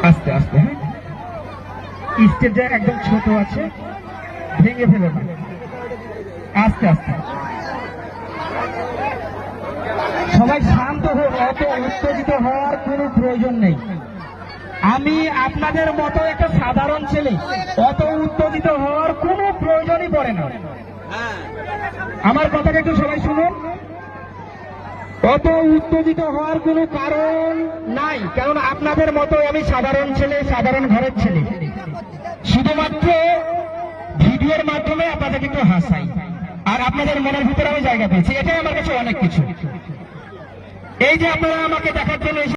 আস্তে আস্তে, হ্যাঁ, স্টেজটা একদম ছোট আছে, ভেঙে ফেলো না, আস্তে আস্তে। সবাই শান্ত হোক, অত উত্তেজিত হওয়ার কোনো প্রয়োজন নেই। আমি আপনাদের মতো একটা সাধারণ ছেলে, অত উত্তেজিত হওয়ার কোনো প্রয়োজনই পড়ে না। আমার কথাটা একটু সবাই শুনুন। অত উত্তেজিত হওয়ার কোনো কারণ নাই, কারণ আপনাদের মতো আমি সাধারণ ছেলে, সাধারণ ঘরের ছেলে। শুধুমাত্র ভিডিওর মাধ্যমে আপনাদেরকে একটু হাসাই, আর আপনাদের মনের ভিতরে আমি জায়গা পেয়েছি, এটাই আমার কাছে অনেক কিছু। এই যে আপনারা আমাকে দেখার জন্য